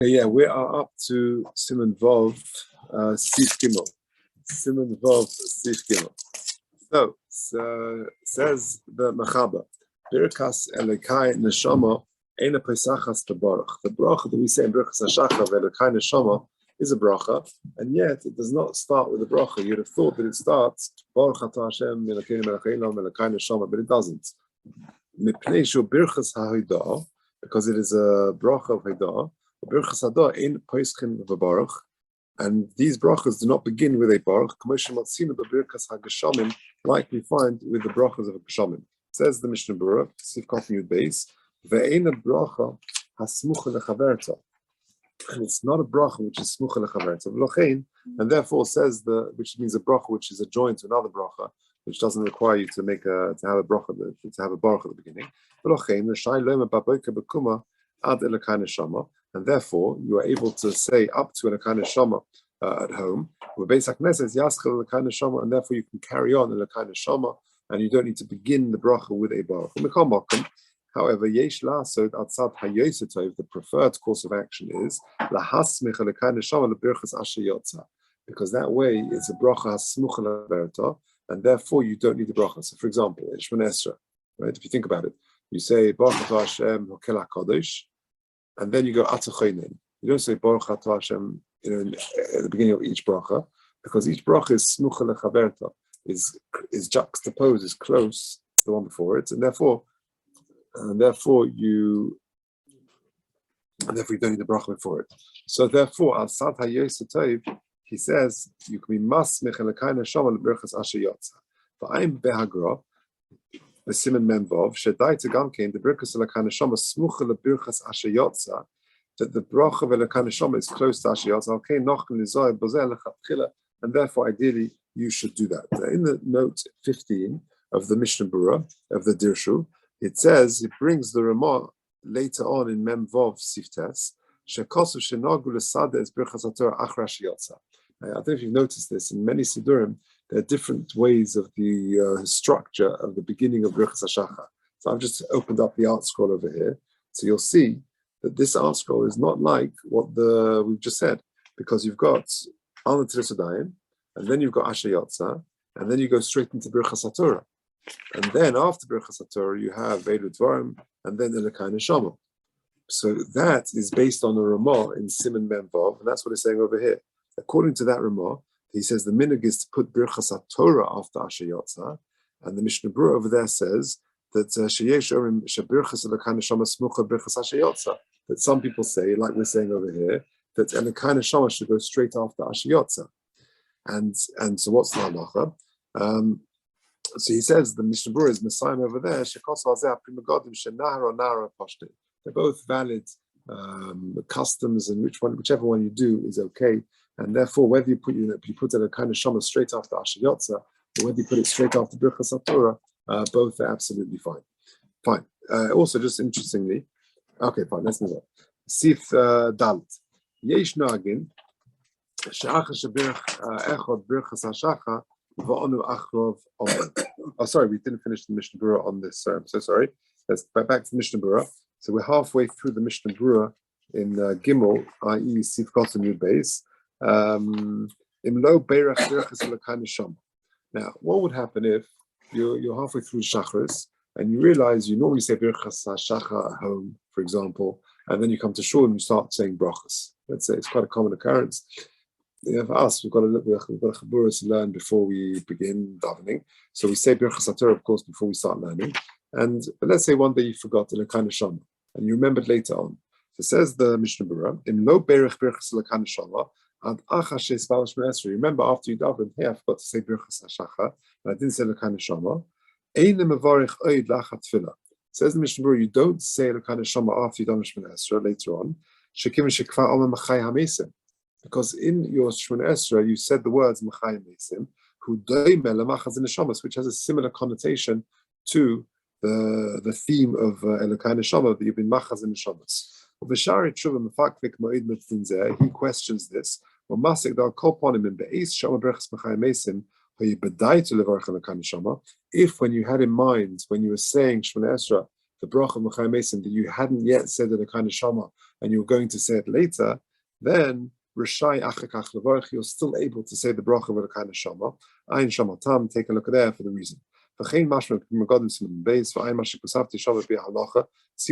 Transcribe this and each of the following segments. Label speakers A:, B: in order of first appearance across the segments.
A: Yeah, we are up to Siman Vov, Sif Gimel. Siman Vov, Sif Gimel. So, says the Machaba, Birkas Elokai Neshama Eina Pesachas Tabarach. The bracha that we say in Birkas Hashachar of Elokai Neshama is a bracha, and yet it does not start with a bracha. You'd have thought that it starts Baruch Atah Hashem Elokeinu Melech Haolam Elokai Neshama, but it doesn't. Mipnei shu Birkas HaHodah, because it is a bracha of Hodah. Birchas Hadah in Poischin v'Baruch, and these brachas do not begin with a baruch. Like we find with the brachas of a geshamim. Says the Mishnah Berurah, Sif Kaf Yud Beis, ve'eina bracha hasmucha lechaverta, and it's not a bracha which is smucha lechaverta v'lochein, and therefore says which means a bracha which is adjoined to another bracha, which doesn't require you to have a bracha to have a baruch at the beginning. V'lochein l'shai lo'ema baboika b'kuma ad Elokai Neshama. And therefore, you are able to say up to Elokai Neshama at home. And therefore, you can carry on Elokai Neshama, and you don't need to begin the bracha with a baruch. However, yesh la'asod atzad hayosotov, the preferred course of action is lahasmich Elokai Neshama lebirchas asher yotza, because that way it's a bracha hasmucha leberta, and therefore you don't need the bracha. So, for example, in Shemona Esrei, right? If you think about it, you say Baruch Atah Hashem Hokel HaKadosh, and then you go Atzachoinen. You don't say Baruch Atah Hashem, at the beginning of each bracha, because each bracha is smucha lechaverta, is juxtaposed, is close to the one before it, and therefore you don't need the bracha before it. So therefore, al sad hayosotov, he says you can be masmich Elokai Neshama leberchas asher yotza. V'ayim behagra. The Siman Memvov Shedaita Gamkein the Birkas Elokai Neshama Smucha LeBirchas Asher Yotza, that the bracha of Elokai Neshama is close to Asher Yotza. Okay, Nochim Lizoy Bozel Lechatchila, and therefore ideally you should do that. In the note 15 of the Mishnah Berurah of the Dirshu, it says it brings the Ramah later on in Memvov Siftes Shekosu Shenogu Lesada is Birchas HaTorah Achra Asher Yotza. I don't know if you've noticed this in many Sidurim. There are different ways of the structure of the beginning of Birchas Hashachar. So I've just opened up the art scroll over here. So you'll see that this art scroll is not like what we've just said, because you've got Al Natilas Yadayim, and then you've got Asher Yotza, and then you go straight into Birchas HaTorah. And then after Birchas HaTorah, you have Veilu Dvarim, and then Elokai Neshama. So that is based on the Ramah in Siman Memvov, and that's what it's saying over here. According to that Ramah, he says the minhag is to put Birchas HaTorah after Asher Yotza, and the Mishnah Berurah over there says that sheyesh orim shebirchas Elokai Neshama smucha Birchas Asher Yotza. That some people say, like we're saying over here, that Elokai Neshama should go straight after Asher Yotza. And so what's the halacha? So he says the Mishnah Berurah is Messiah over there. Shekos hazeh primagodim shenahar nahar pashte. They're both valid customs, and whichever one you do is okay. And therefore, whether you put Elokai Neshama straight after Asher Yotza, or whether you put it straight after Birchas HaTorah, both are absolutely fine. Fine. Also, just interestingly, okay, fine. Let's move on. Sif Dalit. Yesh Noagin she'achar shebirch echad Birchas Hashachar v'onu achrov omer. Oh, sorry, we didn't finish the Mishnah Berurah on this. I'm so sorry. Let's back to Mishnah Berurah. So we're halfway through the Mishnah Berurah in Gimel, i.e. Sif Katan Yud Beis. Now, what would happen if you're halfway through Shachris and you realize you normally say Birchas Hashachar at home, for example, and then you come to Shul and you start saying brachas. Let's say it's quite a common occurrence. For us, we've got a Chaburas to learn before we begin davening. So we say Birchas HaTorah, of course, before we start learning. But let's say one day you forgot Elokai Neshama and you remembered later on. So says the Mishnah Berurah, Im lo berich Birchas Elokai Neshama. Remember after you davened, hey, I forgot to say Birchas Hashachar, and I didn't say Elokai Neshama. Says the Mishnah Berurah, you don't say Elokai Neshama after you daven Shemona Esrei later on. Because in your Shemona Esrei you said the words Machayim Mesim, which has a similar connotation to the theme of Elokai Neshama, that you've been Machaz in Neshamas. He questions this. If when you had in mind, when you were saying Shemona Esrei the bracha of Chaim that you hadn't yet said the Elokai Neshama and you were going to say it later, then Rishai Achakach Levarich, you're still able to say the bracha of Elokai Neshama. Ayin Shama Tam, take a look at there for the reason. See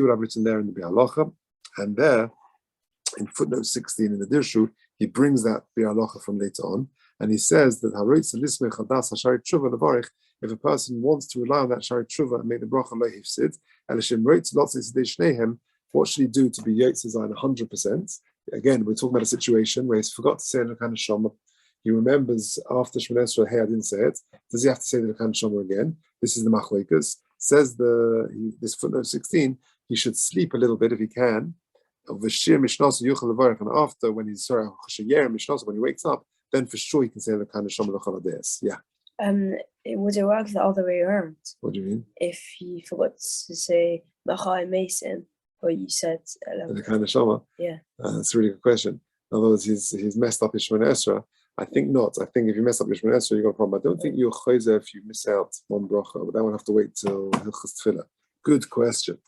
A: what I've written there in the Bihalacha, and there in footnote 16 in the Dirshu, he brings that Bihalacha from later on, and he says that if a person wants to rely on that Shari Tshuva and make the bracha lo hifsid, what should he do to be Yotze Zayin 100%? Again, we're talking about a situation where he's forgot to say Elokai Neshama. He remembers after Shemon Esrei, hey, I didn't say it. Does he have to say the Elokai Neshama again? This is the Machlokes. Says this footnote 16, he should sleep a little bit if he can. And after, when he's when he wakes up, then for sure he can say Elokai Neshama l'chol ha'deis. Yeah.
B: Would it work the other way around?
A: What do you mean?
B: If he forgot to say L'chai Mason, or you said
A: Elokai Neshama?
B: Yeah.
A: That's a really good question. In other words, he's messed up his Shemon Esrei. I think not. I think if you mess up your Shemon Esrei, you got a problem. I don't think you're chayzer if you miss out one bracha, but that will have to wait till Hilchos Tefillah. Good question.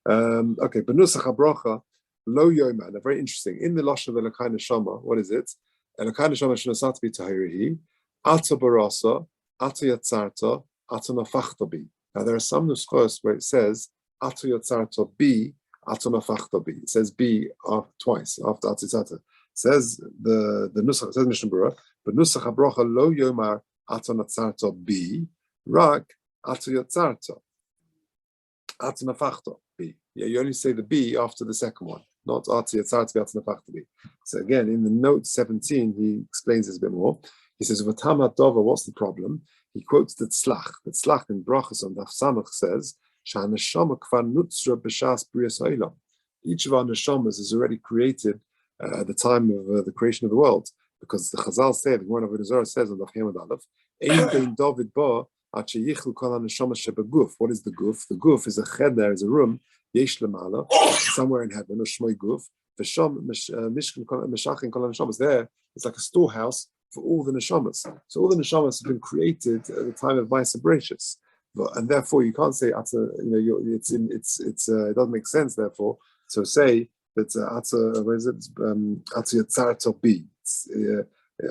A: Okay, Benusach HaBracha, Lo Yoman, very interesting. In the Lashon of Elokai Neshama, what is it? Elokai Neshama Shnosat Bi Tahirihi, Ato Barasa, Ato Yatzarta, Ato Nafachta Bi. Now there are some nuskos where it says Ato Yatzarta Bi, Ato Nafachta Bi. It says Bi twice after Ato Yatzarta. Says the Nusach, says Mishnah Berurah, but Nusach HaBracha Lo Yomar Ato Natzarta Bi, Rak Ato Yatzarta, Ato Nafachta Bi. Yeah, you only say the B after the second one, not Ato Yatzarta Bi, Ato Nafachta Bi. So again, in the note 17, he explains this a bit more. He says, V'tam HaDova, what's the problem? He quotes the Tzlach. The Tzlach in Brachos on Daf Samach says, Sha'aneshama kvar nutzra b'shas b'riyas ha'olam. Each of our neshamas is already created at the time of the creation of the world, because the Chazal say, the Gemara of Avodah says on the Chaim Aleph, Ein bein David ba at sheyichlu kol haneshama shebeguf. What is the guf? The guf is a cheder, is a room, yesh lemala, somewhere in heaven, or shmoi guf. V'sham mishkan meshachin kol haneshamas. There, it's like a storehouse for all the neshamas. So all the neshamas have been created at the time of Ma'aser Bereishis, and therefore you can't say it doesn't make sense. Therefore, so say that Yatzarta Bi.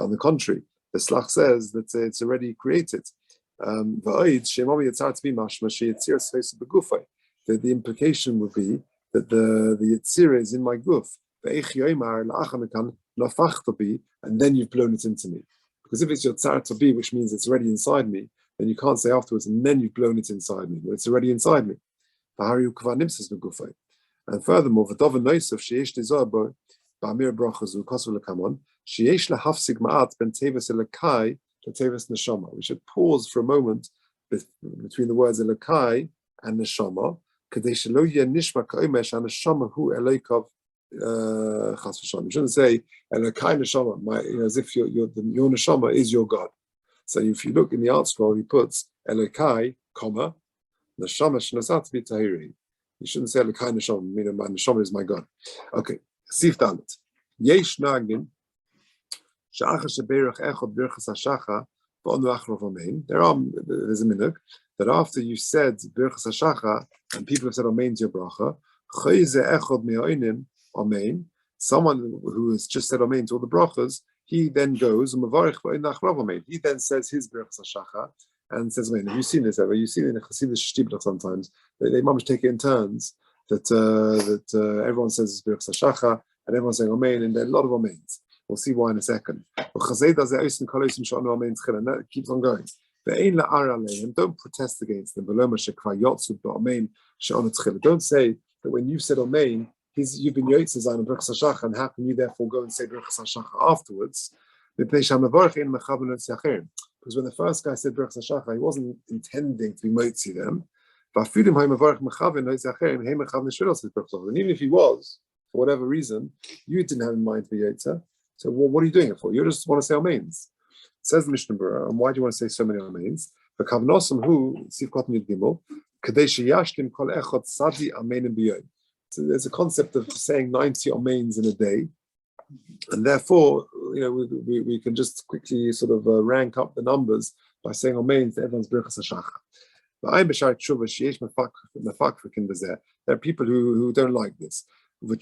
A: On the contrary, the Slach says that it's already created. The implication would be that the Yitzira is in my guf, and then you've blown it into me. Because if it's Yatzarta Bi, which means it's already inside me, then you can't say afterwards, and then you've blown it inside me. Well, it's already inside me. And furthermore, v'dover noisef sheyesh dezor ba'amir brachazu kosev lekamon sheyesh lahafsig ma'at ben teves Elokai to teves Neshama. We should pause for a moment between the words Elokai and Neshama, kadei shelo yeh nishma ka'omer she'Neshama hu Elokav chas v'shalom. You shouldn't say Elokai Neshama, as if your Neshama is your God. So if you look in the art scroll, he puts Elokai, comma, Neshama shnosat bi tahiri. You shouldn't say Elokai Neshama, meaning my Neshama is my God. Okay, Sif Dalet. Yesh Nagin, Sha'acha Sheberach Echod Birchas HaShacha, V'onu Achrov Amen. There's a minhag that after you said Birchas HaShacha, and people have said Amen to your bracha, Choyze Echod Me'oinim Amen. Someone who has just said Amen to all the brachas, he then goes, Mavarich V'onu Achrov Amen. He then says his Birchas HaShacha, and says, "Have you seen this ever? You've seen it in a Chassidish shtibla sometimes. They mamish take it in turns that everyone says Birchas HaShacha and everyone's saying Amen, and there are a lot of Amens. We'll see why in a second. But Chazay does the Oisim Kolosim Shonu Amen Tchila, and that keeps on going. Don't protest against them. Don't say that when you said Amen, you've been Yotze Zayin and Birchas HaShacha, and how can you therefore go and say Birchas HaShacha afterwards? Because when the first guy said Birchas HaShacha, he wasn't intending to be motzi them. And even if he was, for whatever reason, you didn't have in mind to be Yotze. So what are you doing it for? You just want to say Amens. Says the Mishnah Berurah, and why do you want to say so many Amens? So there's a concept of saying 90 Amens in a day. And therefore, we can just quickly sort of rank up the numbers by saying Amen to everyone's Birchas HaShacha. There are people who don't like this. We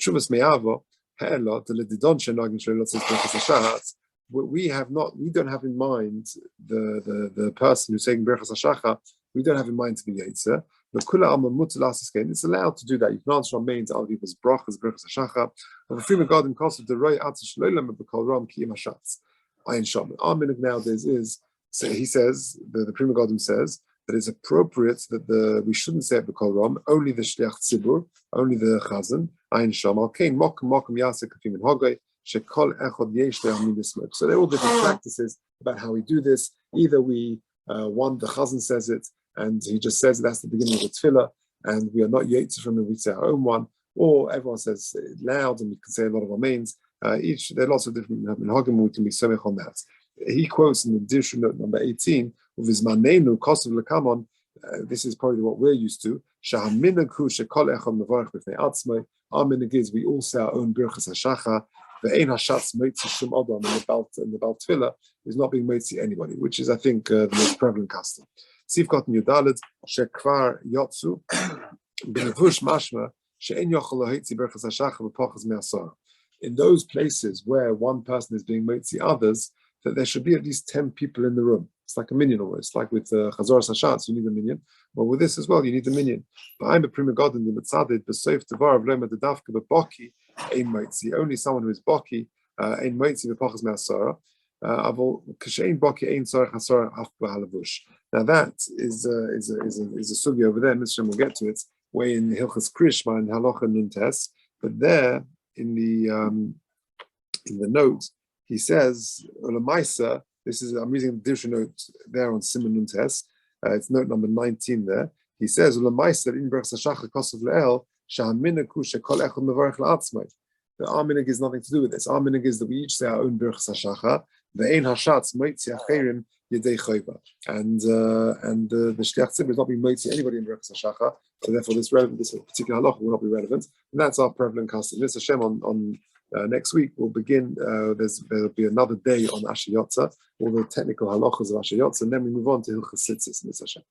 A: don't have in mind the person who's saying Berachas Hashacha. We don't have in mind to be Yetzer. It's allowed to do that. You can answer on main to other people's brachas, Berachas Hashacha. Of a free garden cost of the Roy Atzish Lolam of the Kol Ram Kiyim Hashatz. Ayin Shaman. Our minhag nowadays is, so he says, the Prima Garden says that it's appropriate that we shouldn't say it b'kol ram, only the shliach tzibur, only the chazan. Ayin Shaman. Kein mokum yasek kafim in hogay. So they're all different practices about how we do this. Either the chazan says it, and he just says that's the beginning of the tefillah, and we are not yetzer from it, we say our own one, or everyone says it loud, and we can say a lot of our mains. There are lots of different minhagim, we can be somech on that. He quotes in the Dirshu note number 18 of his manenu kosav lekamon. This is probably what we're used to. Our minhag is we all say our own birchas hashacha. The ein hashatz moitzi shum adam in the bal tefillah is not being moitzi anybody, which is, I think, the most prevalent custom. Sivkot Yudalet shekvar yotzu b'nevush mashma she'en yochel loheitzi birchas hashacha v'pochas me'asar. In those places where one person is being moitzi others, that there should be at least 10 people in the room. It's like a minyan almost, like with Chazoras Hashatz, you need a minyan. Well, with this as well, you need a minyan. But I'm a prima god in the mitzadid, b'soif devar of lema dedavka b'boki ein moitzi. Only someone who is boki ein moitzi v'pochas me'asara. Avol kashein boki ein tzarech hasara af b'halavush. Now that is a sugi over there. Mr. will get to it. Way in Hilchas Krishma and Halacha Nuntes, but there in the note he says Olamaisa. This is, I'm reading the Dirshu note there on Simon Nuntes. It's note number 19 there. He says, the Aminig is nothing to do with this. Aminig is that we each say our own Berachas Hashacha. And the Shliach Tzibur is not being moitzi anybody in Berachas Hashacha. So therefore this particular halacha will not be relevant. And that's our prevalent custom. Mr. Hashem on next week we'll begin. There'll be another day on Asher Yotza, all the technical halachas of Asher Yotza, and then we move on to Hilchas Tzitzis, Mr. Hashem.